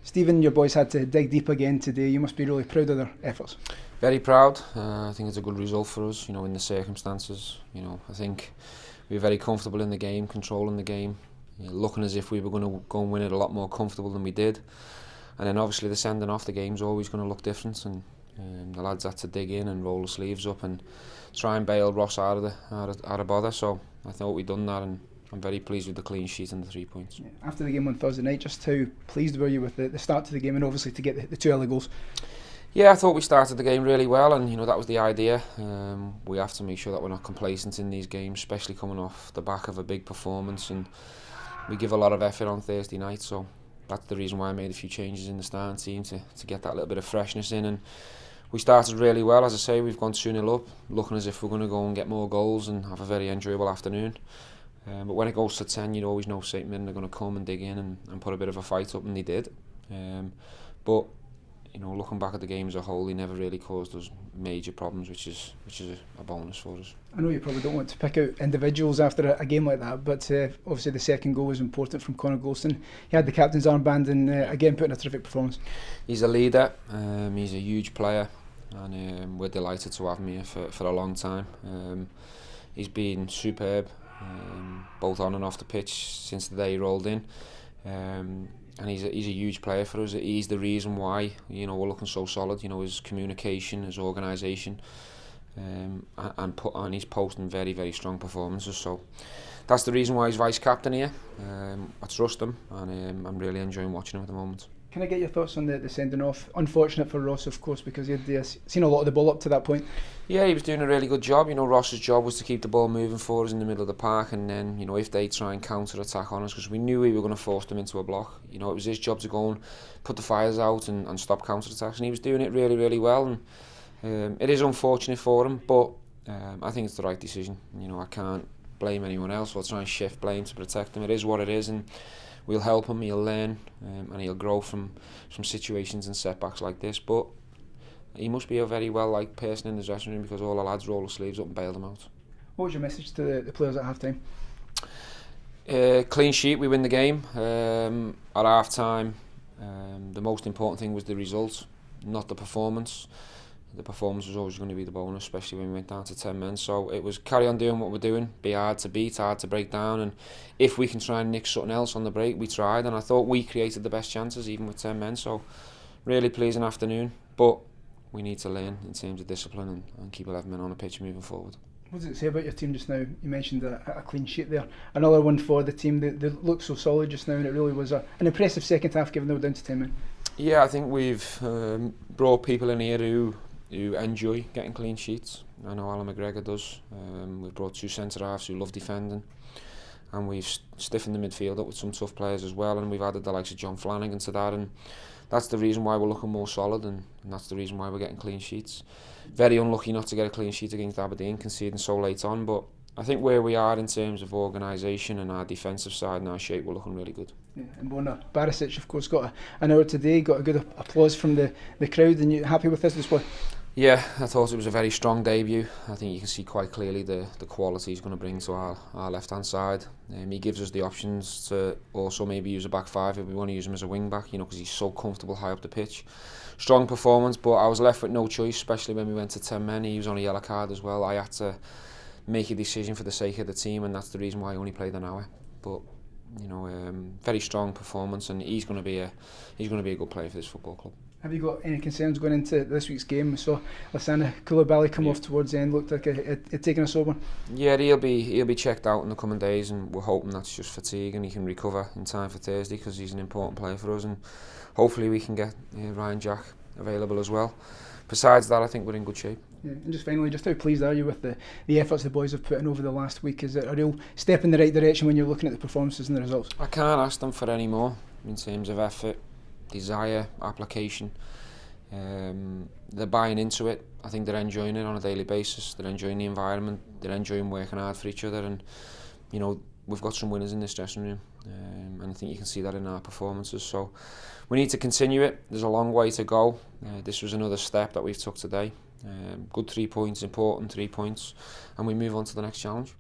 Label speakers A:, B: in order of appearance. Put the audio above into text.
A: Stephen, your boys had to dig deep again today. You must be really proud of their efforts.
B: Very proud. I think it's a good result for us, in the circumstances. I think we were very comfortable in the game, controlling the game, looking as if we were going to go and win it a lot more comfortable than we did. And then obviously the sending off the game's always going to look different, and the lads had to dig in and roll the sleeves up and try and bail Ross out of bother. So I thought we'd done that, and I'm very pleased with the clean sheet and the 3 points.
A: Yeah. After the game on Thursday night, just how pleased were you with the start to the game and obviously to get the 2 early goals?
B: Yeah, I thought we started the game really well, and that was the idea. We have to make sure that we're not complacent in these games, especially coming off the back of a big performance, and we give a lot of effort on Thursday night, so that's the reason why I made a few changes in the starting team to get that little bit of freshness in. And we started really well. As I say, we've gone 2-0 up, looking as if we're going to go and get more goals and have a very enjoyable afternoon. But when it goes to 10, you always know St Mirren are going to come and dig in and put a bit of a fight up, and they did. But looking back at the game as a whole, they never really caused us major problems, which is a bonus for us.
A: I know you probably don't want to pick out individuals after a game like that, but obviously the second goal was important from Connor Golston. He had the captain's armband and again put in a terrific performance.
B: He's a leader, he's a huge player, and we're delighted to have him here for a long time. He's been superb, both on and off the pitch since the day he rolled in. And he's a huge player for us. He's the reason why we're looking so solid. His communication, his organisation, and he's posting very, very strong performances. So that's the reason why he's vice captain here. I trust him, and I'm really enjoying watching him at the moment.
A: Can I get your thoughts on the sending off? Unfortunate for Ross, of course, because he had seen a lot of the ball up to that point.
B: Yeah, he was doing a really good job. Ross's job was to keep the ball moving for us in the middle of the park, and then, if they try and counter-attack on us, because we knew we were going to force them into a block. It was his job to go and put the fires out and stop counter-attacks, and he was doing it really, really well. And it is unfortunate for him, but I think it's the right decision. I can't blame anyone else or try and shift blame to protect him. It is what it is, and we'll help him, he'll learn, and he'll grow from situations and setbacks like this. But he must be a very well-liked person in the dressing room, because all the lads roll the sleeves up and bail them out.
A: What was your message to the players at half-time?
B: Clean sheet, we win the game. At half-time, the most important thing was the result, not the performance. The performance was always going to be the bonus, especially when we went down to 10 men. So it was carry on doing what we're doing, be hard to beat, hard to break down, and if we can try and nick something else on the break, we tried, and I thought we created the best chances even with 10 men. So really pleasing afternoon, but we need to learn in terms of discipline and keep 11 men on the pitch moving forward.
A: What does it say about your team just now? You mentioned a clean sheet there. Another one for the team. They look so solid just now, and it really was an impressive second half given they were down to 10 men.
B: Yeah, I think we've brought people in here who enjoy getting clean sheets. I know Alan McGregor does. We've brought 2 centre-halves who love defending, and we've stiffened the midfield up with some tough players as well, and we've added the likes of John Flanagan to that, and that's the reason why we're looking more solid, and that's the reason why we're getting clean sheets. Very unlucky not to get a clean sheet against Aberdeen, conceding so late on, but I think where we are in terms of organisation and our defensive side and our shape, we're looking really good.
A: Yeah, and Baricza, of course, got an hour today, got a good applause from the crowd, and you happy with this display?
B: Yeah, I thought it was a very strong debut. I think you can see quite clearly the quality he's going to bring to our left-hand side. He gives us the options to also maybe use a back five if we want to use him as a wing-back, because he's so comfortable high up the pitch. Strong performance, but I was left with no choice, especially when we went to 10 men. He was on a yellow card as well. I had to make a decision for the sake of the team, and that's the reason why I only played an hour. But very strong performance, and he's going to be a good player for this football club.
A: Have you got any concerns going into this week's game? We saw Lasana Koulibaly come off towards the end, looked like it taken a sore one.
B: Yeah, he'll be checked out in the coming days, and we're hoping that's just fatigue and he can recover in time for Thursday, because he's an important player for us, and hopefully we can get Ryan Jack available as well. Besides that, I think we're in good shape.
A: Yeah, and just finally, just how pleased are you with the efforts the boys have put in over the last week? Is it a real step in the right direction when you're looking at the performances and the results?
B: I can't ask them for any more in terms of effort, desire, application. They're buying into it. I think they're enjoying it on a daily basis. They're enjoying the environment. They're enjoying working hard for each other, and we've got some winners in this dressing room, and I think you can see that in our performances. So we need to continue it. There's a long way to go. This was another step that we've took today. Good 3 points, important 3 points, and we move on to the next challenge.